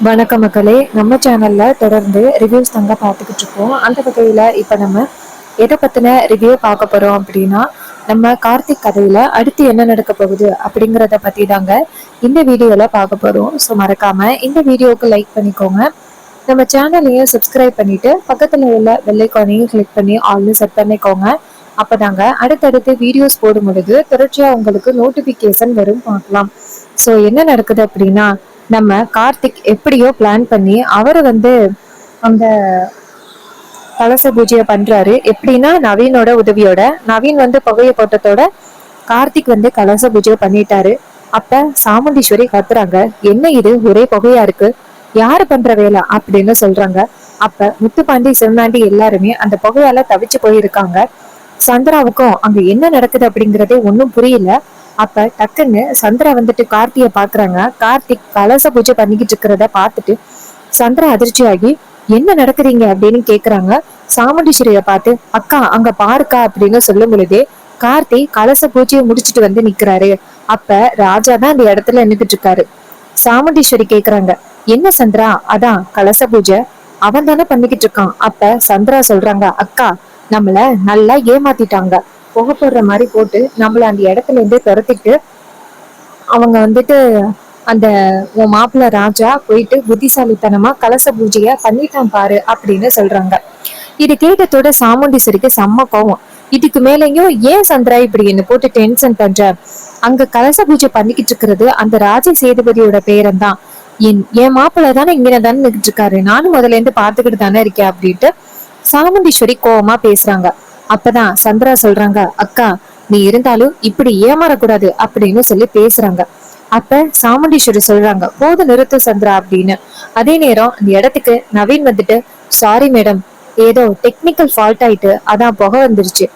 வணக்கம் மக்களே. நம்ம சேனல்ல தொடர்ந்து ரிவ்யூஸ் தாங்க பார்த்துக்கிட்டு இருக்கோம். அந்த வகையில இப்ப நம்ம எதை பத்தின ரிவ்யூ பார்க்க போறோம் அப்படின்னா, நம்ம கார்த்திக் கதையில அடுத்து என்ன நடக்க போகுது அப்படிங்கிறத பத்தி தாங்க இந்த வீடியோல பார்க்க போறோம். ஸோ மறக்காம இந்த வீடியோவுக்கு லைக் பண்ணிக்கோங்க. நம்ம சேனலையும் சப்ஸ்கிரைப் பண்ணிட்டு பக்கத்துல உள்ள பெல்லைக்கானையும் கிளிக் பண்ணி ஆல்னு செட் பண்ணிக்கோங்க. அப்பதாங்க அடுத்தடுத்து வீடியோஸ் போடும் பொழுது தொடர்ச்சியா உங்களுக்கு நோட்டிபிகேஷன் வரும், பார்க்கலாம். ஸோ என்ன நடக்குது அப்படின்னா, நம்ம கார்த்திக் எப்படியோ பிளான் பண்ணி அவரை அந்த கலச பூஜையை பண்றாரு. எப்படின்னா நவீனோட உதவியோட. நவீன் புகைய போட்டத்தோட கார்த்திக் கலச பூஜையை பண்ணிட்டாரு. அப்ப சாமுண்டீஸ்வரி கத்துறாங்க, என்ன இது ஒரே புகையா இருக்கு, யாரு பண்ற வேலை அப்படின்னு சொல்றாங்க. அப்ப முத்துப்பாண்டி சிவனாண்டி எல்லாருமே அந்த புகையால தவிச்சு போயிருக்காங்க. சந்திராவுக்கும் அங்க என்ன நடக்குது அப்படிங்கறதே ஒன்னும் புரியல. அப்ப டக்குன்னு சந்திரா கார்த்திய பாக்குறாங்க. கார்த்திக் கலச பூஜை பண்ணிக்கிட்டு இருக்கிறத பாத்துட்டு சந்திரா அதிர்ச்சியாகி என்ன நடக்குறீங்க அப்படின்னு கேக்குறாங்க. சாமுண்டீஸ்வரிய பார்த்து அக்கா அங்க பாருக்கா அப்படின்னு சொல்லும் பொழுதே கார்த்தி கலச பூஜையை முடிச்சுட்டு நிக்கிறாரு. அப்ப ராஜா தான் அந்த இடத்துல நின்றுட்டு இருக்காரு. சாமுண்டீஸ்வரி கேக்குறாங்க, என்ன சந்திரா? அதான் கலச பூஜை அவன் தானே பண்ணிக்கிட்டு இருக்கான். அப்ப சந்திரா சொல்றாங்க, அக்கா நம்மள நல்லா ஏமாத்திட்டாங்க, புகை போடுற மாதிரி போட்டு நம்மள அந்த இடத்துல இருந்து துரத்திட்டு அவங்க அந்த உன் மாப்பிள்ள ராஜா போயிட்டு புத்திசாலித்தனமா கலச பூஜைய பண்ணிட்டான் பாரு அப்படின்னு சொல்றாங்க. இது கேட்டதோட சாமுண்டீஸ்வரிக்கு செம்ம கோவம். இதுக்கு மேலேயும் ஏன் சந்திரா இப்படி என்ன போட்டு டென்ஷன் பண்ற? அங்க கலச பூஜை பண்ணிக்கிட்டு இருக்கிறது அந்த ராஜ சேதுபதியோட பேரன் தான். என் மாப்பிள்ள தானே இங்கே தானே நிக்கிட்டு இருக்காரு, நானும் முதல்ல இருந்து பாத்துக்கிட்டு தானே இருக்கேன் அப்படின்ட்டு சாமுண்டீஸ்வரி கோவமா பேசுறாங்க. அப்பதான் சந்திரா சொல்றாங்க, அக்கா நீ இருந்தாலும் இப்படி ஏமாறக்கூடாது அப்படின்னு சொல்லி பேசுறாங்க. அப்ப சாமுண்டீஸ்வரி சொல்றாங்க, போது நிறுத்து சந்திரா அப்படின்னு. அதே நேரம் அந்த இடத்துக்கு நவீன் சாரி மேடம், ஏதோ டெக்னிக்கல் ஃபால்ட் ஆயிட்டு அதான் புகை வந்துருச்சு.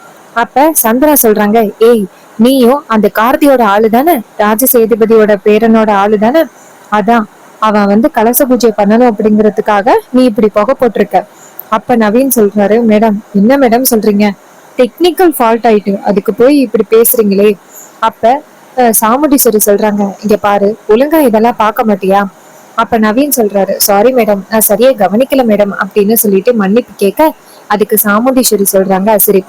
அப்ப சந்திரா சொல்றாங்க, ஏய் நீயும் அந்த கார்த்தியோட ஆளு தானே, ராஜ சேதுபதியோட பேரனோட ஆளு தானே, அதான் அவன் கலச பூஜை பண்ணணும் அப்படிங்கிறதுக்காக நீ இப்படி புகை போட்டிருக்க. அப்ப நவீன் சொல்றாரு, மேடம் என்ன மேடம் சொல்றீங்க, டெக்னிக்கல் ஃபால்ட் ஆயிட்டு அதுக்கு போய் இப்படி பேசுறீங்களே. அப்ப சாமுண்டீஸ்வரி சொல்றாங்க, இங்க பாரு ஒழுங்கா இதெல்லாம் பார்க்க மாட்டியா? அப்ப நவீன் சொல்றாரு, சாரி மேடம் நான் சரியா கவனிக்கல மேடம் அப்படின்னு சொல்லிட்டு மன்னிப்பு கேட்க, அதுக்கு சாமுண்டீஸ்வரி சொல்றாங்க, சரி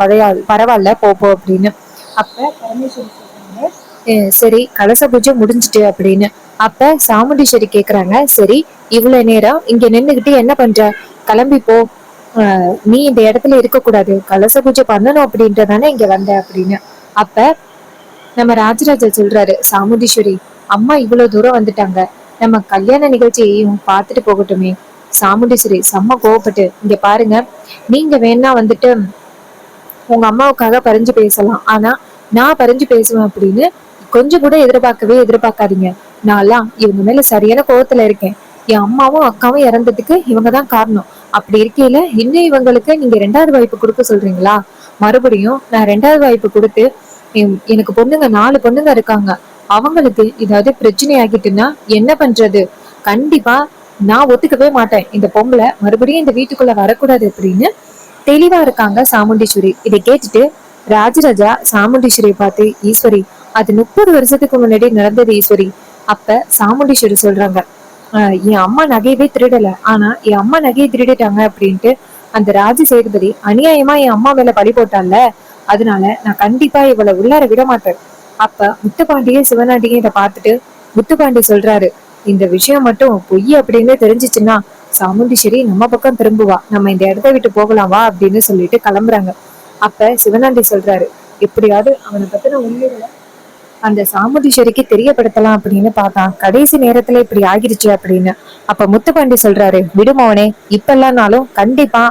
பரவாயில்ல போ அப்படின்னு. அப்ப பரமேஸ்வரி சொல்றாங்க, சரி கலச பூஜை முடிஞ்சுட்டு அப்படின்னு. அப்ப சாமுண்டீஸ்வரி கேக்குறாங்க, சரி இவ்வளவு நேரம் இங்க நின்னுகிட்டு என்ன பண்ற, கிளம்பி போ, நீ இந்த இடத்துல இருக்க கூடாது, கலச பூஜை பண்ணணும் அப்படின்றதானே இங்க வந்த அப்படின்னு. அப்ப நம்ம ராஜராஜா சொல்றாரு, சாமுண்டீஸ்வரி அம்மா இவ்வளவு தூரம் வந்துட்டாங்க, நம்ம கல்யாண நிகழ்ச்சியையும் பார்த்துட்டு போகட்டுமே. சாமுண்டீஸ்வரி செம்ம கோவப்பட்டு, இங்க பாருங்க நீங்க வேணா உங்க அம்மாவுக்காக பறிஞ்சு பேசலாம், ஆனா நான் பறிஞ்சு பேசுவேன் அப்படின்னு கொஞ்சம் கூட எதிர்பார்க்காதீங்க. நான்லாம் இவங்க மேல சரியான கோவத்துல இருக்கேன். என் அம்மாவும் அக்காவும் இறந்ததுக்கு இவங்கதான் காரணம். அப்படி இருக்கையில இன்னும் இவங்களுக்கு நீங்க 2வது வாய்ப்பு கொடுக்க சொல்றீங்களா? மறுபடியும் நான் 2வது வாய்ப்பு கொடுத்து எனக்கு பொண்ணுங்க 4 பொண்ணுங்க இருக்காங்க, அவங்களுக்கு ஏதாவது பிரச்சனை ஆகிட்டுன்னா என்ன பண்றது? கண்டிப்பா நான் ஒத்துக்கவே மாட்டேன், இந்த பொம்பளை மறுபடியும் இந்த வீட்டுக்குள்ள வரக்கூடாது அப்படின்னு தெளிவா இருக்காங்க சாமுண்டீஸ்வரி. இதை கேட்டுட்டு ராஜராஜா சாமுண்டீஸ்வரியை பார்த்து, ஈஸ்வரி அது 30 வருஷத்துக்கு முன்னாடி நடந்தது ஈஸ்வரி. அப்ப சாமுண்டீஸ்வரி சொல்றாங்க, என் அம்மா நகையவே திருடல, ஆனா என் அம்மா நகையை திருடிட்டாங்க அப்படின்ட்டு அந்த ராஜ சேதுபதி அநியாயமா என் அம்மா மேல பழி போட்டான்ல, அதனால நான் கண்டிப்பா இவளை உள்ளார விட மாட்டேன். அப்ப முத்துப்பாண்டியும் சிவனாண்டியும் இதை பார்த்துட்டு முத்துப்பாண்டி சொல்றாரு, இந்த விஷயம் மட்டும் பொய் அப்படின்னு தெரிஞ்சிச்சுன்னா சாமுண்டீஸ்வரி நம்ம பக்கம் திரும்புவா, நம்ம இந்த இடத்த விட்டு போகலாம் வா அப்படின்னு சொல்லிட்டு கிளம்புறாங்க. அப்ப சிவனாண்டி சொல்றாரு, எப்படியாவது அவனை பத்தின உண்மைகளை அந்த சாமுண்டீஸ்வரிக்கு தெரியப்படுத்தலாம் அப்படின்னு பார்த்தா கடைசி நேரத்துல இப்படி ஆகிருச்சு அப்படின்னு. அப்ப முத்துப்பாண்டி சொல்றாரு, விடுமோனே இப்பெல்லாம்னாலும் கண்டிப்பா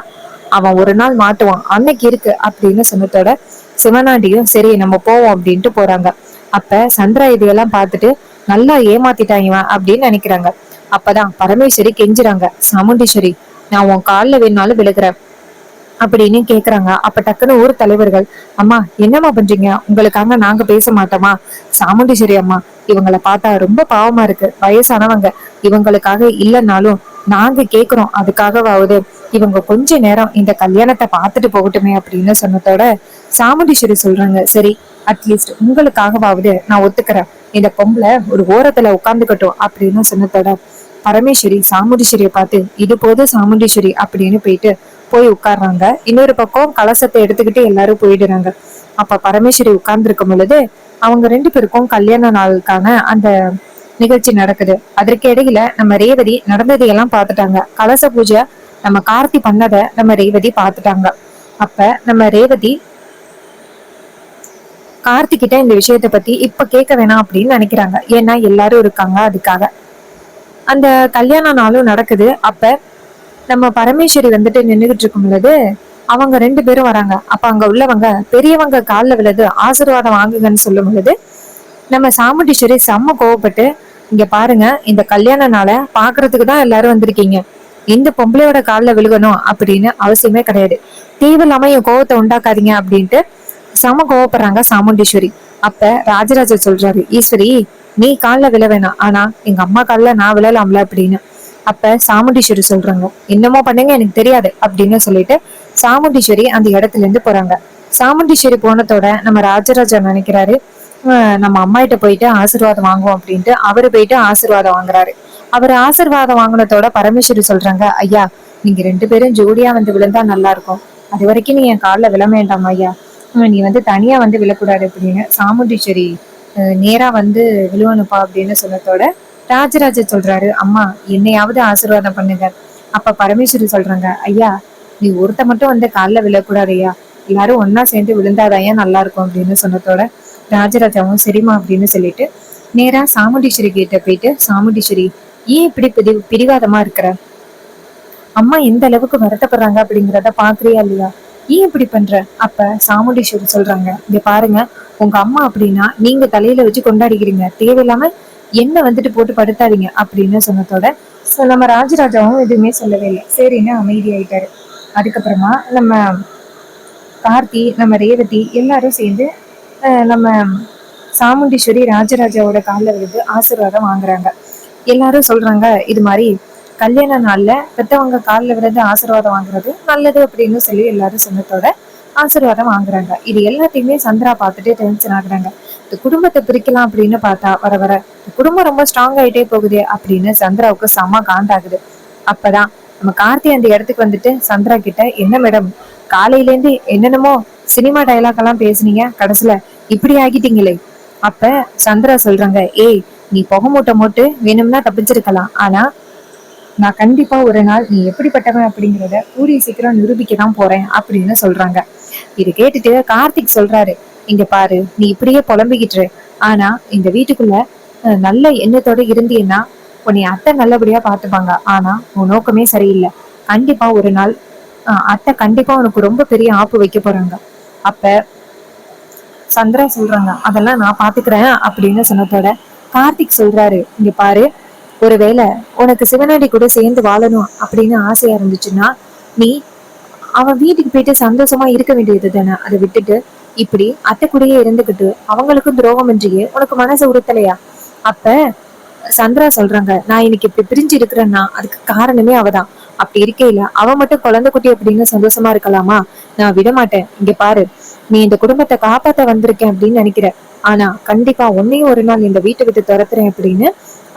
அவன் ஒரு நாள் மாட்டுவான், அன்னைக்கு இருக்கு அப்படின்னு சொன்னதோட சிவனாண்டியும் சரி நம்ம போவோம் அப்படின்ட்டு போறாங்க. அப்ப சந்திரா இதையெல்லாம் பார்த்துட்டு நல்லா ஏமாத்திட்டாங்க அப்படின்னு நினைக்கிறாங்க. அப்பதான் பரமேஸ்வரி கெஞ்சுறாங்க, சாமுண்டீஸ்வரி நான் உன் கால்ல வேணாலும் விழுகிறேன் அப்படின்னு கேக்குறாங்க. அப்ப டக்குன்னு ஊர் தலைவர்கள், அம்மா என்னம்மா பண்றீங்க, உங்களுக்காக நாங்க பேச மாட்டோமா? சாமுண்டீஸ்வரி அம்மா இவங்களை பார்த்தா ரொம்ப பாவமா இருக்கு, வயசானவங்க, இவங்களுக்காக இல்லைன்னாலும் நாங்க கேக்குறோம், அதுக்காகவாவது இவங்க கொஞ்ச நேரம் இந்த கல்யாணத்தை பார்த்துட்டு போகட்டுமே அப்படின்னு சொன்னதோட சாமுண்டீஸ்வரி சொல்றாங்க, சரி அட்லீஸ்ட் உங்களுக்காகவாவது நான் ஒத்துக்கிறேன், இந்த பொம்பளை ஒரு ஓரத்துல உட்கார்ந்துக்கட்டும் அப்படின்னு சொன்னதோட பரமேஸ்வரி சாமுண்டீஸ்வரியை பார்த்து இது போது சாமுண்டீஸ்வரி அப்படின்னு போய் உட்கார்றாங்க. இன்னொரு பக்கம் கலசத்தை எடுத்துக்கிட்டு எல்லாரும் போயிடுறாங்க. அப்ப பரமேஸ்வரி உட்கார்ந்து இருக்கும் பொழுது அவங்க 2 பேருக்கும் கல்யாண நாளுக்கான அந்த நிகழ்ச்சி நடக்குது. அதற்கு இடையில நம்ம ரேவதி நடந்ததையெல்லாம் பார்த்துட்டாங்க. கலச பூஜை நம்ம கார்த்தி பண்ணத நம்ம ரேவதி பார்த்துட்டாங்க. அப்ப நம்ம ரேவதி கார்த்திகிட்ட இந்த விஷயத்த பத்தி இப்ப கேட்க வேணாம் அப்படின்னு நினைக்கிறாங்க. ஏன்னா எல்லாரும் இருக்காங்க அதுக்காக. அந்த கல்யாண நாளும் நடக்குது. அப்ப நம்ம பரமேஸ்வரி நின்றுகிட்டு இருக்கும் பொழுது அவங்க 2 பேரும் வராங்க. அப்ப அங்க உள்ளவங்க பெரியவங்க காலில் விழுது ஆசீர்வாதம் வாங்குங்கன்னு சொல்லும் பொழுது நம்ம சாமுண்டீஸ்வரி செம்ம கோவப்பட்டு, இங்க பாருங்க, இந்த கல்யாண நாளை பாக்குறதுக்கு தான் எல்லாரும் வந்திருக்கீங்க. இந்த பொம்பளையோட காலில் விழுகணும் அப்படின்னு அவசியமே கிடையாது. தேவையில்லாம என் கோவத்தை உண்டாக்காதீங்க அப்படின்ட்டு செம கோவப்படுறாங்க சாமுண்டீஸ்வரி. அப்ப ராஜராஜ சொல்றாரு, ஈஸ்வரி நீ காலில் விழ வேணாம், ஆனா எங்க அம்மா காலில் நான் விழலாம்ல அப்படின்னு. அப்ப சாமுண்டீஸ்வரி சொல்றாங்க, என்னமோ பண்ணுங்க எனக்கு தெரியாது அப்படின்னு சொல்லிட்டு சாமுண்டீஸ்வரி அந்த இடத்துல இருந்து போறாங்க. சாமுண்டீஸ்வரி போனதோட நம்ம ராஜராஜா நினைக்கிறாரு, நம்ம அம்மா கிட்ட போயிட்டு ஆசீர்வாதம் வாங்குவோம் அப்படின்ட்டு அவரு போயிட்டு ஆசீர்வாதம் வாங்குறாரு. அவர் ஆசீர்வாதம் வாங்கினதோட பரமேஸ்வரி சொல்றாங்க, ஐயா நீங்க 2 பேரும் ஜோடியா விழுந்தா நல்லா இருக்கும். அது வரைக்கும் நீ என் காலில் விழ வேண்டாம் ஐயா, நீ தனியா விழக்கூடாது அப்படின்னு சாமுண்டீஸ்வரி நேரா விழுவனுப்பா அப்படின்னு சொன்னதோட ராஜராஜ சொல்றாரு, அம்மா என்னையாவது ஆசீர்வாதம் பண்ணுங்க. அப்ப பரமேஸ்வரி சொல்றாங்க, ஐயா நீ ஒருத்த மட்டும் காலில் விழக்கூடாது ஐயா, எல்லாரும் ஒன்னா சேர்ந்து விழுந்தாதான் நல்லா இருக்கும் அப்படின்னு சொன்னதோட ராஜராஜாவும் சரிமா அப்படின்னு சொல்லிட்டு நேரா சாமுண்டீஸ்வரி கிட்ட போயிட்டு, சாமுண்டீஸ்வரி ஏன் இப்படி பிடிவாதமா இருக்கிற, அம்மா எந்த அளவுக்கு வருத்தப்படுறாங்க அப்படிங்கிறத பாக்குறியா இல்லையா, ஏன் இப்படி பண்ற? அப்ப சாமுண்டீஸ்வரி சொல்றாங்க, இங்க பாருங்க, உங்க அம்மா அப்படின்னா நீங்க தலையில வச்சு கொண்டாடிக்கிறீங்க, தேவையில்லாம என்ன போட்டு படுத்தாதீங்க அப்படின்னு சொன்னதோட நம்ம ராஜராஜாவும் எதுவுமே சொல்லவே இல்லை, சரின்னு அமைதியாயிட்டாரு. அதுக்கப்புறமா நம்ம கார்த்தி நம்ம ரேவதி எல்லாரும் சேர்ந்து நம்ம சாமுண்டீஸ்வரி ராஜராஜாவோட காலில் விழுந்து ஆசீர்வாதம் வாங்குறாங்க. எல்லாரும் சொல்றாங்க, இது மாதிரி கல்யாண நாள்ல பெத்தவங்க காலில் விழுந்து ஆசீர்வாதம் வாங்குறது நல்லது அப்படின்னு சொல்லி எல்லாரும் சொன்னதோட ஆசீர்வாதம் வாங்குறாங்க. இது எல்லாத்தையுமே சந்திரா பார்த்துட்டு டென்ஷன் ஆகுறாங்க. இந்த குடும்பத்தை பிரிக்கலாம் அப்படின்னு பார்த்தா வர வர குடும்பம் ரொம்ப ஸ்ட்ராங் ஆயிட்டே போகுது அப்படின்னு சந்திராவுக்கு செம்ம காண்டாகுது. அப்பதான் நம்ம கார்த்தி அந்த இடத்துக்கு சந்திரா கிட்ட, என்ன மேடம் காலையில இருந்து என்னென்னமோ சினிமா டைலாக் எல்லாம் பேசுனீங்க, கடைசியில இப்படி ஆகிட்டீங்களே. அப்ப சந்திரா சொல்றாங்க, ஏய் நீ புகை மூட்டை மூட்டு வேணும்னா தப்பிச்சிருக்கலாம், ஆனா நான் கண்டிப்பா ஒரு நாள் நீ எப்படிப்பட்டவன் அப்படிங்கிறத கூடிய சீக்கிரம் நிரூபிக்க தான் போறேன் அப்படின்னு சொல்றாங்க. இது கேட்டுட்டு கார்த்திக் சொல்றாரு, இங்க பாரு நீ இப்படியே புலம்பிக்கிட்டு, ஆனா இந்த வீட்டுக்குள்ள நல்ல எண்ணத்தோட இருந்தீன்னா உன்னை அத்தை நல்லபடியா பாத்துப்பாங்க. ஆனா உன் நோக்கமே சரியில்லை. கண்டிப்பா ஒரு நாள் அத்தை கண்டிப்பா உனக்கு ரொம்ப பெரிய ஆப்பு வைக்க போறாங்க. அப்ப சந்திரா சொல்றாங்க, அதெல்லாம் நான் பாத்துக்கிறேன் அப்படின்னு சொன்னதோட கார்த்திக் சொல்றாரு, இங்க பாரு, ஒருவேளை உனக்கு சிவனாடி கூட சேர்ந்து வாழணும் அப்படின்னு ஆசையா இருந்துச்சுன்னா நீ அவன் வீட்டுக்கு போயிட்டு சந்தோஷமா இருக்க வேண்டியது தானே. அதை விட்டுட்டு இப்படி அத்தை கூடயே இருந்துகிட்டு அவங்களுக்கும் துரோகம் இன்றியே உனக்கு மனசு உறுத்தலையா? அப்ப சந்திரா சொல்றாங்க, நான் இன்னைக்கு இப்படி பிரிஞ்சு இருக்கிறேன்னா அதுக்கு காரணமே அவதான். அப்படி இருக்கையில அவ மட்டும் குழந்தை குட்டி அப்படின்னு சந்தோஷமா இருக்கலாமா? நான் விட மாட்டேன். இங்க பாரு, நீ இந்த குடும்பத்தை காப்பாத்த வந்திருக்கேன் அப்படின்னு நினைக்கிற, ஆனா கண்டிப்பா உன்னையும் ஒரு நாள் இந்த வீட்டை விட்டு துரத்துறேன் அப்படின்னு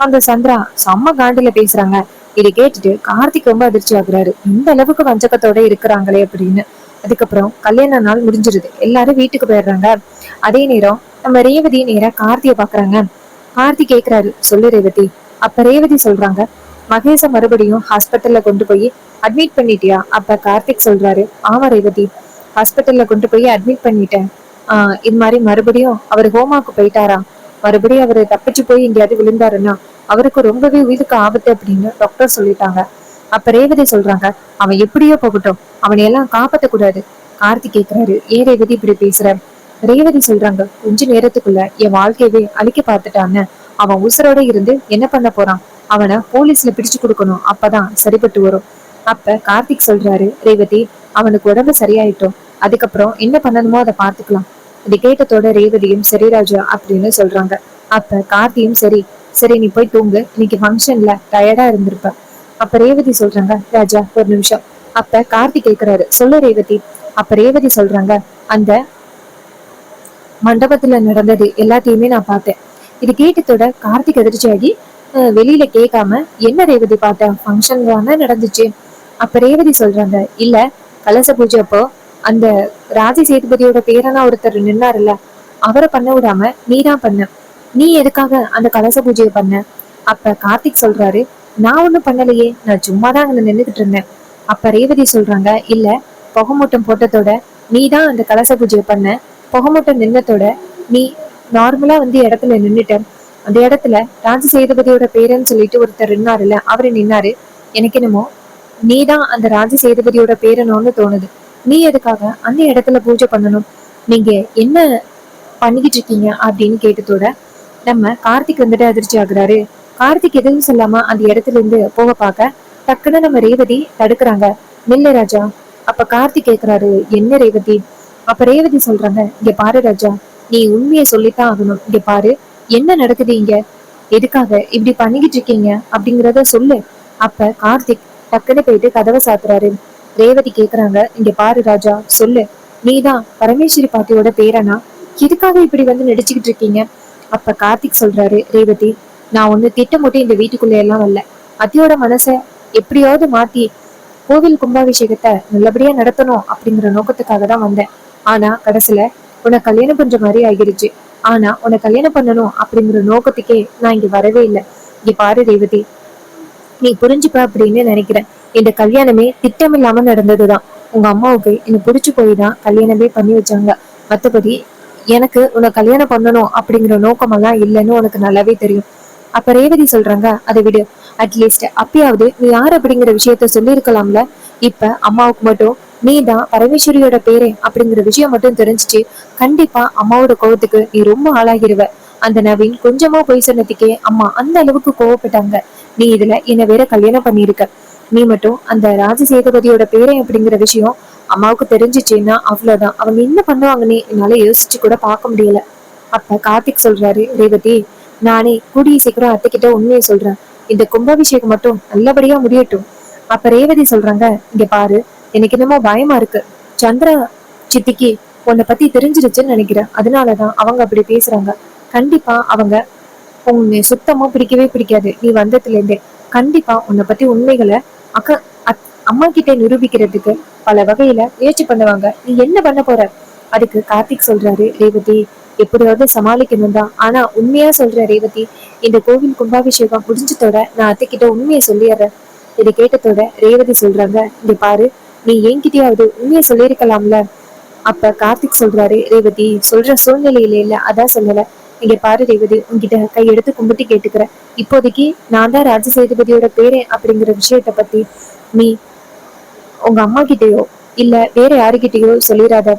அந்த சந்திரா செம்ம காண்டில பேசுறாங்க. இதை கேட்டுட்டு கார்த்திக் ரொம்ப அதிர்ச்சி ஆகுறாரு, இந்த அளவுக்கு வஞ்சகத்தோட இருக்கிறாங்களே அப்படின்னு. அதுக்கப்புறம் கல்யாண நாள் முடிஞ்சிருது, எல்லாரும் வீட்டுக்கு போயிடுறாங்க. அதே நேரம் நம்ம ரேவதி நேரா கார்த்திய பாக்குறாங்க. கார்த்தி கேக்குறாரு, சொல்லு ரேவதி. அப்ப ரேவதி சொல்றாங்க, மகேஷ மறுபடியும் ஹாஸ்பிட்டல்ல கொண்டு போய் அட்மிட் பண்ணிட்டியா? அப்ப கார்த்திக் சொல்றாரு, ஆமா ரேவதி, ஹாஸ்பிட்டல்ல கொண்டு போய் அட்மிட் பண்ணிட்டேன். இது மாதிரி மறுபடியும் அவர் ஹோமாக்கு போயிட்டாரா, மறுபடியும் அவரு தப்பிச்சு போய் எங்கேயாவது விழுந்தாருன்னா அவருக்கு ரொம்பவே உயிருக்கு ஆபத்து அப்படின்னு டாக்டர் சொல்லிட்டாங்க. அப்ப ரேவதி சொல்றாங்க, அவன் எப்படியோ போகட்டும், அவனை எல்லாம் காப்பாத்த கூடாது. கார்த்திக் கேக்குறாரு, ஏன் ரேவதி இப்படி பேசுற? ரேவதி சொல்றாங்க, கொஞ்ச நேரத்துக்குள்ள என் வாழ்க்கையவே அழிக்க பார்த்துட்டான்னு, அவன் உசுரோட இருந்து என்ன பண்ண போறான்? அவனை போலீஸ்ல பிடிச்சு கொடுக்கணும், அப்பதான் சரிப்பட்டு வரும். அப்ப கார்த்திக் சொல்றாரு, ரேவதி அவனுக்கு உடம்பு சரியாயிட்டோம், அதுக்கப்புறம் என்ன பண்ணணுமோ அதை பாத்துக்கலாம். இதை கேட்டதோட ரேவதியும் சரி ராஜா அப்படின்னு சொல்றாங்க. அப்ப கார்த்தியும் சரி சரி நீ போய் தூங்கு, இன்னைக்கு ஃபங்க்ஷன்ல டயர்டா இருந்திருப்ப. அப்ப ரேவதி சொல்றாங்க, ராஜா ஒரு நிமிஷம். அப்ப கார்த்தி கேக்குறாரு, சொல்லு ரேவதி. அப்ப ரேவதி சொல்றாங்க, அந்த மண்டபத்துல நடந்தது எல்லாத்தையுமே நான் பார்த்தேன். இது கேட்டதோட கார்த்திக் அதிர்ச்சியாகி வெளியில கேட்காம என்ன ரேவதி பார்த்த ஃபங்க்ஷன் தானே நடந்துச்சு. அப்ப ரேவதி சொல்றாங்க, இல்ல கலச பூஜை அப்போ அந்த ராஜ சேதுபதியோட பேரனா ஒருத்தர் நின்னாருல்ல, அவரை பண்ண விடாம நீதான் பண்ண. நீ எதுக்காக அந்த கலச பூஜையை பண்ண? அப்ப கார்த்திக் சொல்றாரு, நான் ஒண்ணும் பண்ணலையே, நான் சும்மாதான் அங்க நின்னுகிட்டு இருந்தேன். அப்ப ரேவதி சொல்றாங்க, இல்ல புகைமூட்டம் போட்டதோட நீ தான் அந்த கலச பூஜையை பண்ண. புகைமூட்டம் நின்னதோட நீ நார்மலா வந்து இடத்துல நின்னுட்ட. அந்த இடத்துல ராஜ சேதுபதியோட பேரன்னு சொல்லிட்டு ஒருத்தர் நின்னாருல்ல, அவரு நின்னாரு. எனக்கு என்னமோ நீதான் அந்த ராஜ சேதுபதியோட பேரனோன்னு தோணுது. நீ எதுக்காக அந்த இடத்துல பூஜை பண்ணணும்? நீங்க என்ன பண்ணிக்கிட்டு இருக்கீங்க அப்படின்னு கேட்டதோட நம்ம கார்த்திக் வந்துட்டு அதிர்ச்சி ஆகுறாரு. கார்த்திக் எதுவும் சொல்லாம அந்த இடத்துல இருந்து போக பார்க்க டக்குன்னு நம்ம ரேவதி தடுக்கிறாங்க. நில்லு ராஜா. அப்ப கார்த்திக் கேக்குறாரு, என்ன ரேவதி? அப்ப ரேவதி சொல்றாங்க, இங்க பாரு ராஜா, நீ உண்மையை சொல்லித்தான் ஆகணும். இங்க பாரு என்ன நடக்குது இங்க, எதுக்காக இப்படி பண்ணிக்கிட்டு இருக்கீங்க அப்படிங்கிறத சொல்லு. அப்ப கார்த்திக் டக்குன்னு போயிட்டு கதவை சாத்துறாரு. ரேவதி கேக்குறாங்க, இங்க பாரு ராஜா, சொல்லு. நீதான் பரமேஸ்வரி பாட்டியோட பேரனா? எதுக்காக இப்படி வந்து நடிச்சுக்கிட்டு இருக்கீங்க? அப்ப கார்த்திக் சொல்றாரு, ரேவதி, நான் ஒண்ணு திட்டமிட்டு இந்த வீட்டுக்குள்ள எல்லாம் வரல. அத்தியோட மனச எப்படியாவது மாத்தி கோவில் கும்பாபிஷேகத்தை நல்லபடியா நடத்தணும் அப்படிங்கிற நோக்கத்துக்காக தான் வந்தேன். ஆனா கடைசியில உன்னை கல்யாணம் பண்ற மாதிரி ஆகிருச்சு. ஆனா உன்னை கல்யாணம் பண்ணணும் அப்படிங்கிற நோக்கத்துக்கே நான் இங்க வரவே இல்லை. இங்க பாரு ரேவதி, நீ புரிஞ்சுப்ப அப்படின்னு நினைக்கிறேன். இந்த கல்யாணமே திட்டமில்லாம நடந்ததுதான். உங்க அம்மாவுக்கு என்ன புடிச்சு போய் தான் கல்யாணமே பண்ணி வச்சாங்க. மத்தபடி எனக்கு உன்னை கல்யாணம் பண்ணணும் அப்படிங்கிற நோக்கமெல்லாம் இல்லைன்னு உனக்கு நல்லாவே தெரியும். அப்ப ரேவதி சொல்றாங்க, அதை விடு. அட்லீஸ்ட் அப்பயாவது நீ யார் அப்படிங்கிற விஷயத்த சொல்லியிருக்கலாம்ல. இப்ப அம்மாவுக்கு மட்டும் நீ தான் பரமேஸ்வரியோட பேரே அப்படிங்கிற விஷயம் மட்டும் தெரிஞ்சுச்சு, கண்டிப்பா அம்மாவோட கோவத்துக்கு நீ ரொம்ப ஆளாகிருவ. அந்த நவீன் கொஞ்சமா போய் சொன்னதுக்கே அம்மா அந்த அளவுக்கு கோவப்பட்டாங்க. நீ இதுல என்ன வேற கல்யாணம் பண்ணிருக்க. நீ மட்டும் அந்த ராஜசேதுபதியோட பேரை அப்படிங்கிற விஷயம் அம்மாவுக்கு தெரிஞ்சிச்சுன்னா அவ்வளவுதான். அவங்க என்ன பண்ணுவாங்கன்னு என்னால யோசிச்சு கூட பார்க்க முடியல. அப்ப கார்த்திக் சொல்றாரு, ரேவதி, நானே கூடிய சீக்கிரம் அத்தைக்கிட்ட உண்மையை சொல்றேன். இந்த கும்பாபிஷேகம் மட்டும் நல்லபடியா முடியட்டும். அப்ப ரேவதி சொல்றாங்க, இங்க பாரு, எனக்கு என்னமோ பயமா இருக்கு. சந்திரா சித்திக்கு உன்னை பத்தி தெரிஞ்சிருச்சுன்னு நினைக்கிறேன். அதனாலதான் அவங்க அப்படி பேசுறாங்க. கண்டிப்பா அவங்க உன்னை சுத்தமா பிடிக்கவே பிடிக்காது. நீ வந்ததுல இருந்தே கண்டிப்பா உன்னை பத்தி உண்மைகளை அக்க அம்மா கிட்ட நிரூபிக்கிறதுக்கு பல வகையில முயற்சி பண்ணுவாங்க. நீ என்ன பண்ண போற? அதுக்கு கார்த்திக் சொல்றாரு, ரேவதி, எப்படியாவது சமாளிக்கணும் தான். ஆனா உண்மையா சொல்ற ரேவதி, இந்த கோவில் கும்பாபிஷேகம் முடிஞ்சதோட நான் அத்தைக்கிட்ட உண்மையை சொல்லிடுறேன். இதை கேட்டதோட ரேவதி சொல்றாங்க, இங்க பாரு, நீ என்கிட்டயாவது உண்மையை சொல்லியிருக்கலாம்ல. அப்ப கார்த்திக் சொல்றாரு, ரேவதி, சொல்ற சூழ்நிலையில இல்ல, அதான் சொல்லல. இங்க பாரு ரேவதி, உன்கிட்ட கையெடுத்து கும்பிட்டு கேட்டுக்கிறேன். இப்போதைக்கு நான் தான் ராஜ சேதுபதியோட பேரே அப்படிங்கிற விஷயத்த பத்தி நீ உங்க அம்மா கிட்டயோ இல்ல வேற யாருகிட்டயோ சொல்லிடாத.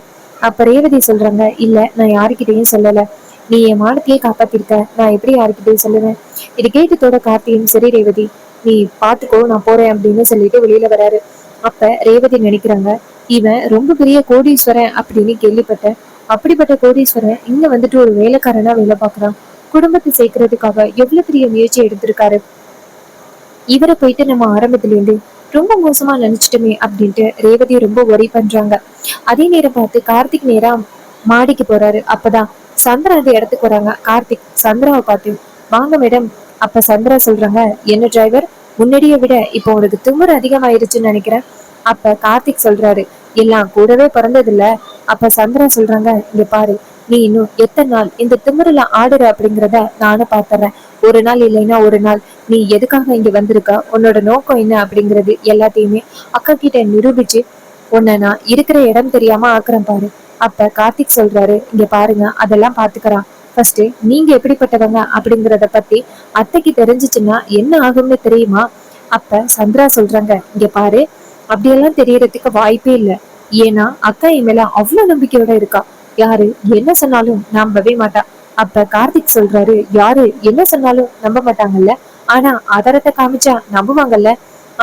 அப்ப ரேவதி சொல்றாங்க, இல்ல நான் யாருக்கிட்டையும் சொல்லல. நீ என் மானத்தையே காப்பாத்திருக்க, நான் எப்படி யாருக்கிட்டையும் சொல்லுவேன். இது கேட்டதோட கார்த்தியும், சரி ரேவதி, நீ பாத்துக்கோ, நான் போறேன் அப்படின்னு சொல்லிட்டு வெளியில வராரு. அப்ப ரேவதி நினைக்கிறாங்க, இவன் ரொம்ப பெரிய கோடீஸ்வரன் அப்படின்னு கேள்விப்பட்டேன். அப்படிப்பட்ட கோடீஸ்வரன் இங்க வந்துட்டு ஒரு வேலைக்காரனா வேலை பார்க்கறான். குடும்பத்தை சேர்க்கறதுக்காக எவ்வளவு பெரிய முயற்சி எடுத்திருக்காரு. இவரை போயிட்டு நம்ம ஆரம்பத்துல இருந்து ரொம்ப மோசமா நினைச்சிட்டோமே அப்படின்ட்டு ரேவதி ரொம்ப ஒரி பண்றாங்க. அதே நேரம் பார்த்து கார்த்திக் நேரா மாடிக்கு போறாரு. அப்பதான் சந்திரா அந்த இடத்துக்கு வராங்க. கார்த்திக் சந்திராவை பார்த்து, வாங்க மேடம். அப்ப சந்திரா சொல்றாங்க, என்ன டிரைவர், முன்னாடியை விட இப்போ உனக்கு திமிரு அதிகமாயிருச்சுன்னு நினைக்கிறேன். அப்ப கார்த்திக் சொல்றாரு, எல்லாம் கூடவே பிறந்தது இல்ல. அப்ப சந்திரா சொல்றாங்க, இங்க பாரு, நீ இன்னும் எத்தனை நாள் இந்த திமிருல ஆடுற அப்படிங்கிறத நானும் பாத்துறேன். ஒரு நாள் இல்லைன்னா ஒரு நாள் நீ எதுக்காக இங்க வந்திருக்க, உன்னோட நோக்கம் என்ன அப்படிங்கிறது எல்லாத்தையுமே அக்கா கிட்ட நிரூபிச்சு உன்னை நான் இருக்கிற இடம் தெரியாம ஆக்குறேன் பாரு. அப்ப கார்த்திக் சொல்றாரு, இங்க பாருங்க, அதெல்லாம் பாத்துக்கிறான். ஃபர்ஸ்ட் நீங்க எப்படிப்பட்டவங்க அப்படிங்கறத பத்தி அத்தைக்கு தெரிஞ்சிச்சுன்னா என்ன ஆகும்னு தெரியுமா? அப்ப சந்திரா சொல்றாங்க, இங்க பாரு, அப்படியெல்லாம் தெரியறதுக்கு வாய்ப்பே இல்ல. ஏன்னா அக்கா என் மேல அவ்வளவு நம்பிக்கையோட இருக்கா. யாரு என்ன சொன்னாலும் நம்பவே மாட்டா. அப்ப கார்த்திக் சொல்றாரு, யாரு என்ன சொன்னாலும் நம்ப மாட்டாங்கல்ல, ஆனா ஆதாரத்தை காமிச்சா நம்புவாங்கல்ல.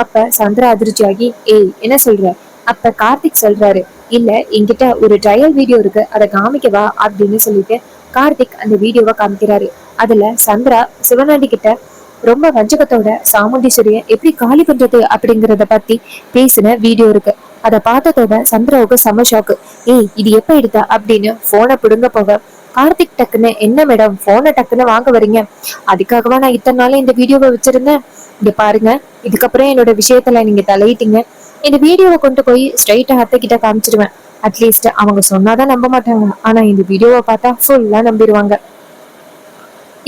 அப்ப சந்திரா அதிர்ச்சியாகி, ஏய் என்ன சொல்ற? அப்ப கார்த்திக் சொல்றாரு, இல்ல என்கிட்ட ஒரு ட்ரையல் வீடியோ இருக்கு, அதை காமிக்கவா அப்படின்னு சொல்லிட்டு கார்த்திக் அந்த வீடியோவை காமிக்கிறாரு. அதுல சந்திரா சிவனாண்டி கிட்ட ரொம்ப வஞ்சகத்தோட சாமுண்டீஸ்வரிய எப்படி காலி பண்றது அப்படிங்கறத பத்தி பேசின வீடியோ இருக்கு. அதை பார்த்ததோட சந்திராவுக்கு செம ஷாக்கு. ஏய் இது எப்ப எடுத்த அப்படின்னு போனை பிடுங்க போக கார்த்திக் டக்குன்னு என்ன மேடம் போனை டக்குன்னு வாங்க வரீங்க, அதுக்காகவா நான் இத்தனை நாள் இந்த வீடியோவை வச்சிருந்தேன், இங்க பாருங்க, இதுக்கப்புறம் என்னோட விஷயத்துல நீங்க தலையிட்டீங்க, இந்த வீடியோவை கொண்டு போய் ஸ்ட்ரைட்டா அத்தை கிட்ட காமிச்சிருவேன். அட்லீஸ்ட் அவங்க சொன்னாதான் நம்ப மாட்டாங்க, ஆனா இந்த வீடியோவை பார்த்தா ஃபுல்லா நம்பிடுவாங்க.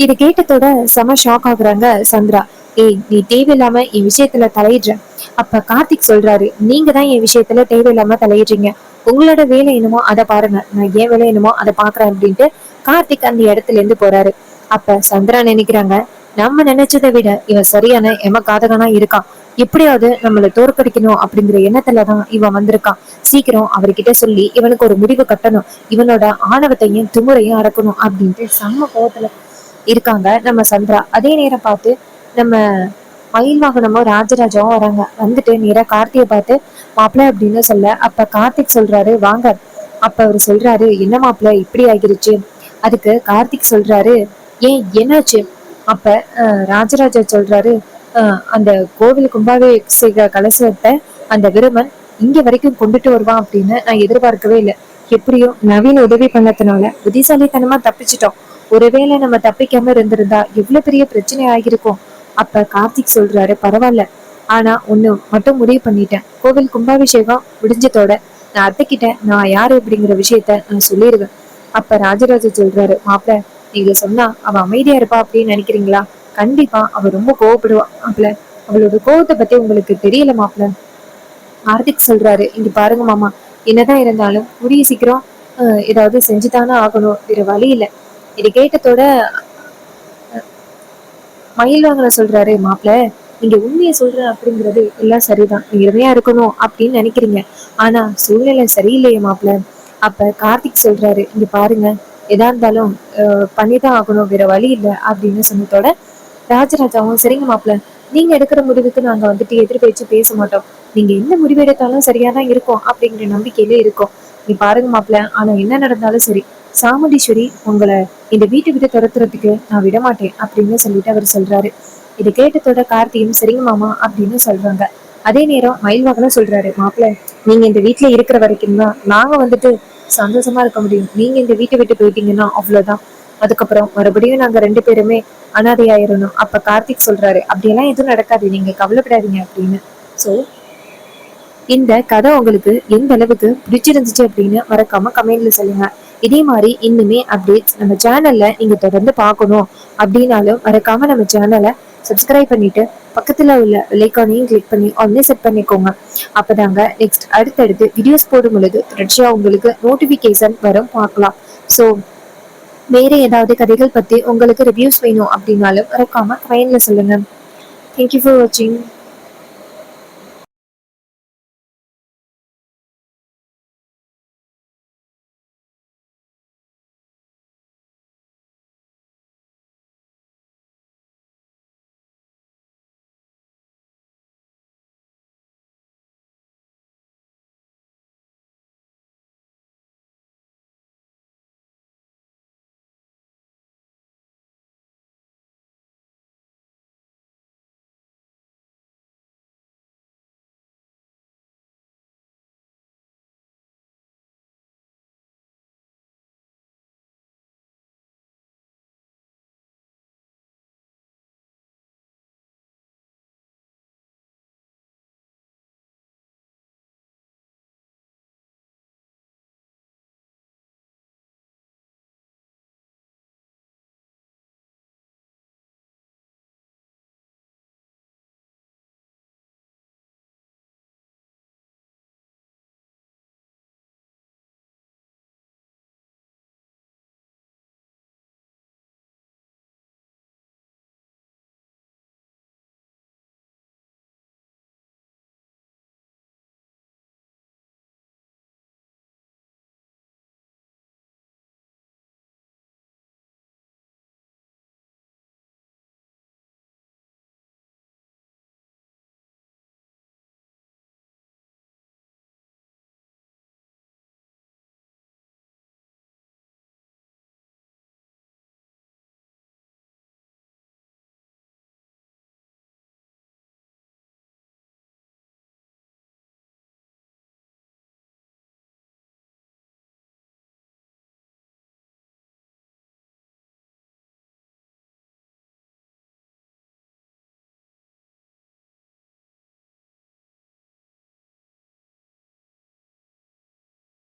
இது கேட்டதோட செம ஷாக் ஆகுறாங்க சந்திரா. ஏய் நீ தேவையில்லாம என் விஷயத்துல தலையிடுற. அப்ப கார்த்திக் சொல்றாரு, நீங்க தான் என் விஷயத்துல தேவையில்லாம தலையிடுறீங்க, உங்களோட வேலை என்னமோ அதை பாருங்க, நான் ஏன் வேலை என்னமோ அதை பாக்குறேன் அப்படின்ட்டு கார்த்திக் அந்த இடத்துல இருந்து போறாரு. அப்ப சந்திரா நினைக்கிறாங்க, நம்ம நினைச்சதை விட இவன் சரியான எமகாதகனா இருக்கான், எப்படியாவது நம்மள தோற்கடிக்கணும் அப்படிங்கிற எண்ணத்துலதான் இவன் வந்திருக்கான், சீக்கிரம் அவர்கிட்ட சொல்லி இவனுக்கு ஒரு முடிவு கட்டணும், இவனோட ஆணவத்தையும் திமுறையும் அடக்கணும் அப்படின்ட்டு செம்ம கோவத்துல இருக்காங்க நம்ம சந்திரா. அதே நேரம் பார்த்து நம்ம மயில் வாகனமும் ராஜராஜாவும் வராங்க. வந்துட்டு நேரா கார்த்தியை பார்த்து மாப்பிள்ள அப்படின்னு சொல்ல, அப்ப கார்த்திக் சொல்றாரு வாங்க. அப்ப அவரு சொல்றாரு, என்ன மாப்பிள்ள இப்படி ஆகிருச்சு? அதுக்கு கார்த்திக் சொல்றாரு, ஏன் என்னாச்சு? அப்ப ராஜராஜா சொல்றாரு, அந்த கோவில் கும்பாபிஷேக கலசத்தை அந்த விருமன் இங்க வரைக்கும் கொண்டுட்டு வருவான் அப்படின்னு நான் எதிர்பார்க்கவே இல்லை, எப்படியோ நவீன உதவி பண்ணதுனால புத்திசாலித்தனமா தப்பிச்சிட்டோம், ஒருவேளை நம்ம தப்பிக்காம இருந்திருந்தா எவ்வளவு பெரிய பிரச்சனை ஆகிருக்கும். அப்ப கார்த்திக் சொல்றாரு, பரவாயில்ல, ஆனா ஒண்ணு மட்டும் முடிவு பண்ணிட்டேன், கோவில் கும்பாபிஷேகம் முடிஞ்சதோட நான் அத்தைக்கிட்ட நான் யாரு அப்படிங்கிற விஷயத்த நான் சொல்லிடுவேன். அப்ப ராஜராஜ சொல்றாரு, மாப்பிள்ள நீங்க சொன்னா அவ அமைதியா இருப்பா அப்படின்னு நினைக்கிறீங்களா? கண்டிப்பா அவ ரொம்ப கோவப்படுவா மாப்பிள்ள, அவளோட கோவத்தை பத்தி உங்களுக்கு தெரியல மாப்பிள்ள. கார்த்திக் சொல்றாரு, இங்க பாருங்க மாமா, என்னதான் இருந்தாலும் கூடிய சீக்கிரம் ஏதாவது செஞ்சுதானே ஆகணும், வேற வழி இல்லை. இது கேட்டதோட மயில்வாங்கல சொல்றாரு, மாப்பிள்ள நீங்க உண்மையை சொல்ற அப்படிங்கிறது எல்லாம் சரிதான், நீங்க இனிமையா இருக்கணும் அப்படின்னு நினைக்கிறீங்க, ஆனா சூழ்நிலை சரியில்லையே மாப்பிள்ள. அப்ப கார்த்திக் சொல்றாரு, இங்க பாருங்க, எதா இருந்தாலும் பண்ணிதான் ஆகணும், வேற வழி இல்லை அப்படின்னு சொன்னதோட ராஜராஜாவும் சரிங்க மாப்பிள்ள, நீங்க எடுக்கிற முடிவுக்கு நாங்க வந்துட்டு எதிர்பேச்சு பேச மாட்டோம், நீங்க எந்த முடிவு எடுத்தாலும் சரியாதான் இருக்கும் அப்படிங்கிற நம்பிக்கையில இருக்கோம். நீ பாருங்க மாப்பிள்ள, ஆனா என்ன நடந்தாலும் சரி, சாமுண்டீஸ்வரி உங்களை இந்த வீட்டை விட்டு துரத்துறதுக்கு நான் விட மாட்டேன் அப்படின்னு சொல்லிட்டு அவர் சொல்றாரு. இதை கேட்டதோட கார்த்தியும் சரிங்க மாமா அப்படின்னு சொல்றாங்க. அதே நேரம் மயில்வாகனும் சொல்றாரு, மாப்பிள்ள நீங்க இந்த வீட்டுல இருக்கிற வரைக்கும் தான் நாங்க வந்துட்டு சந்தோஷமா இருக்க முடியும், நீங்க இந்த வீட்டை விட்டு போயிட்டீங்கன்னா அவ்வளவுதான், அதுக்கப்புறம் மறுபடியும் நாங்க ரெண்டு பேருமே அனாதையாயிரணும். அப்ப கார்த்திக் சொல்றாரு, அப்படியெல்லாம் எதுவும் நடக்காது, நீங்க கவலைப்படாதீங்க அப்படின்னு. சோ இந்த கதை உங்களுக்கு எந்த அளவுக்கு பிடிச்சிருந்துச்சு அப்படின்னு மறக்காம கமெண்ட்ல சொல்லுங்க. இதே மாதிரி இன்னுமே அப்டேட்ஸ் நம்ம சேனல்ல நீங்க தொடர்ந்து பார்க்கணும் அப்படின்னாலும் மறக்காம நம்ம சேனலை சப்ஸ்கிரைப் பண்ணிட்டு பக்கத்துல உள்ள லைக்கானையும் கிளிக் பண்ணி ஒன்னே செட் பண்ணிக்கோங்க. அப்பதாங்க நெக்ஸ்ட் அடுத்தடுத்து வீடியோஸ் போடும் பொழுது தொடர்ச்சியா உங்களுக்கு நோட்டிபிகேஷன் வரும், பார்க்கலாம். ஸோ வேற ஏதாவது கதைகள் பத்தி உங்களுக்கு ரிவ்யூஸ் வேணும் அப்படின்னாலும் மறக்காம கமெண்ட்ல சொல்லுங்க. தேங்க்யூ ஃபார் வாட்சிங்.